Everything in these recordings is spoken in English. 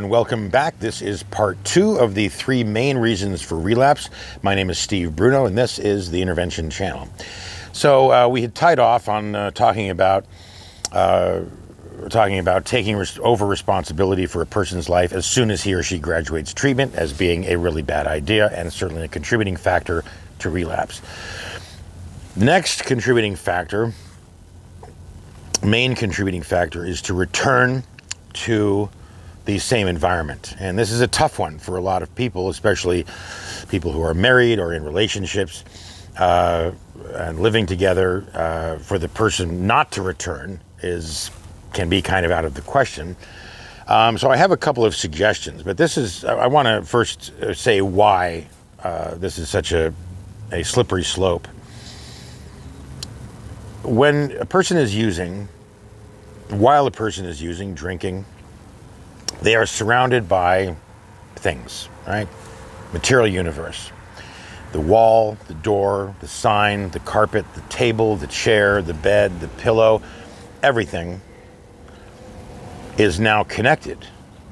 and welcome back. This is part 2 of the 3 main reasons for relapse. My name is Steve Bruno, and this is the Intervention Channel. So we had tied off on talking about taking over responsibility for a person's life as soon as he or she graduates treatment as being a really bad idea and certainly a contributing factor to relapse. The next main contributing factor is to return to the same environment. And this is a tough one for a lot of people, especially people who are married or in relationships and living together. For the person not to return can be kind of out of the question. So I have a couple of suggestions, but I want to first say why this is such a slippery slope. While a person is using, drinking, they are surrounded by things, right? Material universe. The wall, the door, the sign, the carpet, the table, the chair, the bed, the pillow, everything is now connected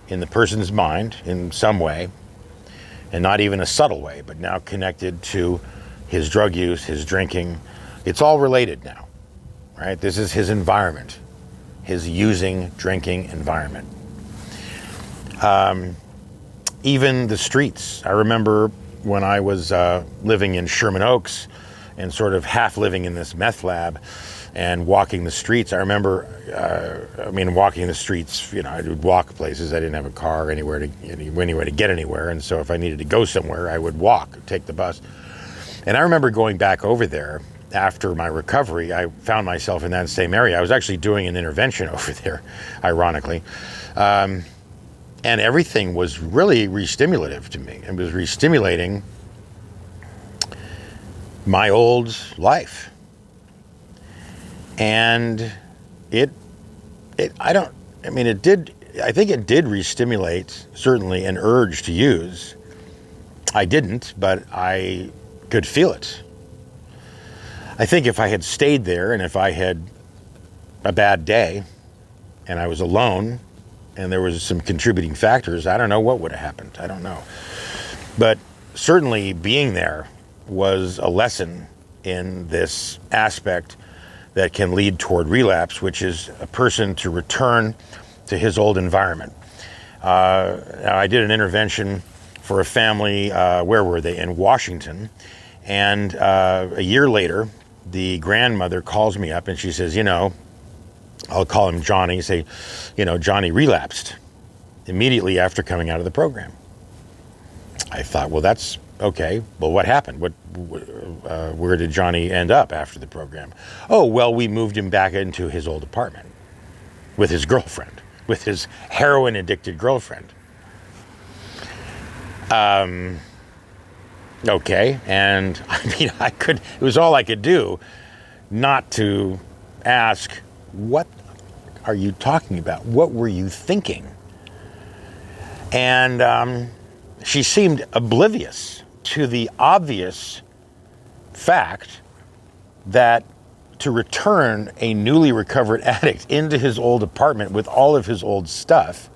in the person's mind in some way, and not even a subtle way, but now connected to his drug use, his drinking. It's all related now, right? This is his environment, his using, drinking environment. Even the streets. I remember when I was living in Sherman Oaks and sort of half living in this meth lab and walking the streets. I remember, walking the streets, I would walk places. I didn't have a car anywhere to get anywhere. And so if I needed to go somewhere, I would walk, take the bus. And I remember going back over there after my recovery. I found myself in that same area. I was actually doing an intervention over there, ironically. And everything was really re-stimulative to me. It was re-stimulating my old life. And I think it did re-stimulate, certainly, an urge to use. I didn't, but I could feel it. I think if I had stayed there and if I had a bad day and I was alone and there was some contributing factors, I don't know what would have happened. I don't know. But certainly being there was a lesson in this aspect that can lead toward relapse, which is a person to return to his old environment. I did an intervention for a family, where were they? In Washington. And a year later, the grandmother calls me up and she says, I'll call him Johnny, say, Johnny relapsed immediately after coming out of the program. I thought, well, that's okay. Well, what happened? Where did Johnny end up after the program? Oh, well, we moved him back into his old apartment with his girlfriend, with his heroin addicted girlfriend. Okay. And it was all I could do not to ask, what are you talking about? What were you thinking? And she seemed oblivious to the obvious fact that to return a newly recovered addict into his old apartment with all of his old stuff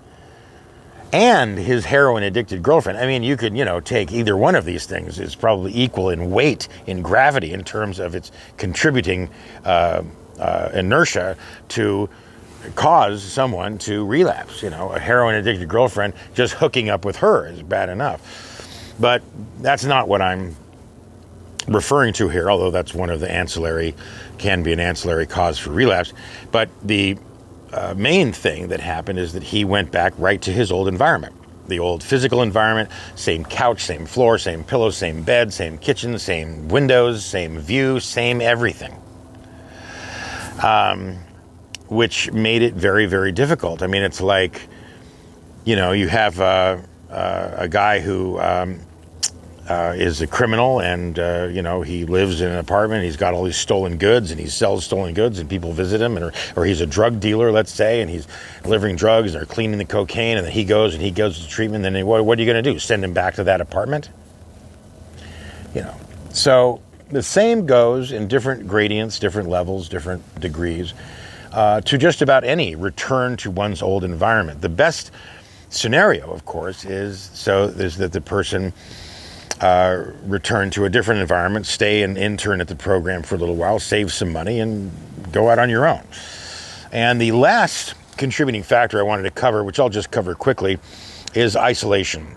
and his heroin addicted girlfriend. You could, take either one of these things is probably equal in weight, in gravity, in terms of its contributing inertia to cause someone to relapse. A heroin addicted girlfriend, just hooking up with her is bad enough. But that's not what I'm referring to here, although that's one of the can be an ancillary cause for relapse. But the main thing that happened is that he went back right to his old environment. The old physical environment, same couch, same floor, same pillow, same bed, same kitchen, same windows, same view, same everything. Which made it very, very difficult. It's like, you have a guy who is a criminal and, he lives in an apartment. He's got all these stolen goods and he sells stolen goods and people visit him, or he's a drug dealer, let's say, and he's delivering drugs and they're cleaning the cocaine, and then he goes to treatment. And then what are you going to do? Send him back to that apartment? So the same goes in different gradients, different levels, different degrees, to just about any return to one's old environment. The best scenario, of course, is that the person return to a different environment, stay an intern at the program for a little while, save some money, and go out on your own. And the last contributing factor I wanted to cover, which I'll just cover quickly, is isolation.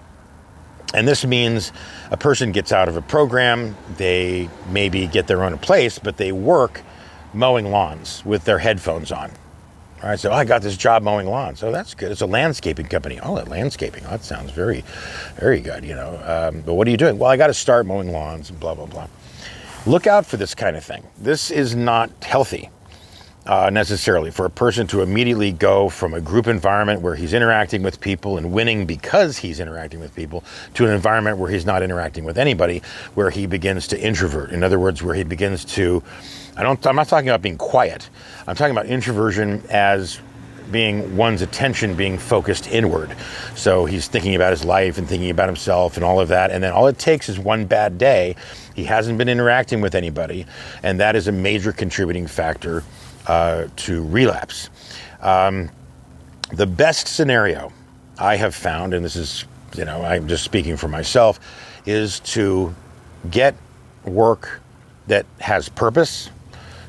And this means a person gets out of a program, they maybe get their own place, but they work mowing lawns with their headphones on. All right, so I got this job mowing lawns. Oh, that's good. It's a landscaping company. Oh, landscaping. Oh, that sounds very, very good, you know. But what are you doing? Well, I got to start mowing lawns and blah, blah, blah. Look out for this kind of thing. This is not healthy. Necessarily for a person to immediately go from a group environment where he's interacting with people and winning because he's interacting with people to an environment where he's not interacting with anybody, where he begins to introvert. In other words, where he begins to, I'm not talking about being quiet. I'm talking about introversion as being one's attention being focused inward. So he's thinking about his life and thinking about himself and all of that. And then all it takes is one bad day. He hasn't been interacting with anybody. And that is a major contributing factor to relapse. The best scenario I have found, and this is, you know, I'm just speaking for myself, is to get work that has purpose,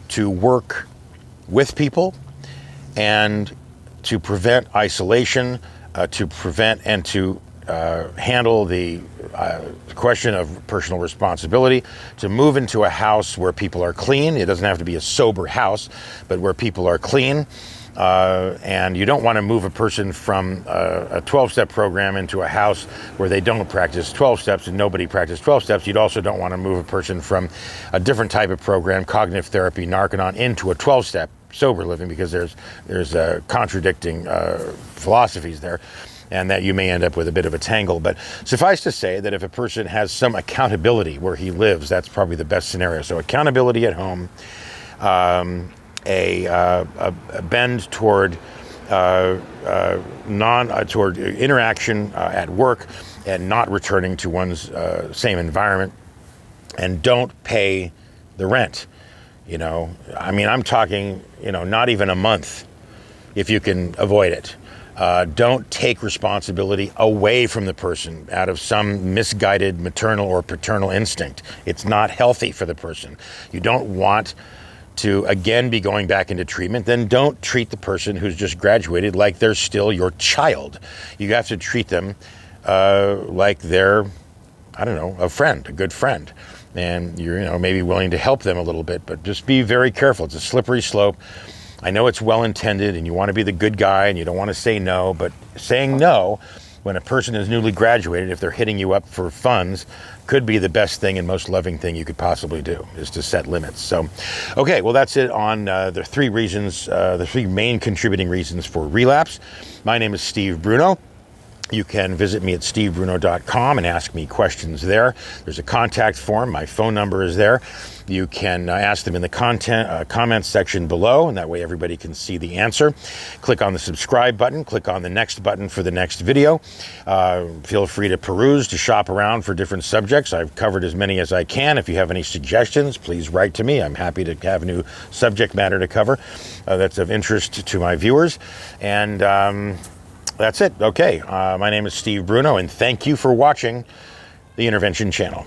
to work with people, and to prevent isolation, to prevent and to handle the question of personal responsibility, to move into a house where people are clean. It doesn't have to be a sober house, but where people are clean. And you don't want to move a person from a 12-step program into a house where they don't practice 12 steps and nobody practices 12 steps. You also don't want to move a person from a different type of program, cognitive therapy, Narconon, into a 12-step sober living, because there's contradicting philosophies there, and that you may end up with a bit of a tangle. But suffice to say that if a person has some accountability where he lives, that's probably the best scenario. So accountability at home, a bend toward toward interaction at work, and not returning to one's same environment, and don't pay the rent. You know, I mean, I'm talking, you know, not even a month if you can avoid it. Don't take responsibility away from the person out of some misguided maternal or paternal instinct. It's not healthy for the person. You don't want to, again, be going back into treatment. Then don't treat the person who's just graduated like they're still your child. You have to treat them like they're, I don't know, a friend, a good friend. And you're, you know, maybe willing to help them a little bit, but just be very careful. It's a slippery slope. I know it's well-intended and you want to be the good guy and you don't want to say no, but saying no when a person is newly graduated, if they're hitting you up for funds, could be the best thing and most loving thing you could possibly do, is to set limits. So, okay, well, that's it on the three reasons, the three main contributing reasons for relapse. My name is Steve Bruno. You can visit me at stevebruno.com and ask me questions there. There's a contact form. My phone number is there. You can ask them in the comments section below, and that way everybody can see the answer. Click on the subscribe button. Click on the next button for the next video. Feel free to peruse, to shop around for different subjects. I've covered as many as I can. If you have any suggestions, please write to me. I'm happy to have new subject matter to cover that's of interest to my viewers. And that's it. Okay. My name is Steve Bruno, and thank you for watching the Intervention Channel.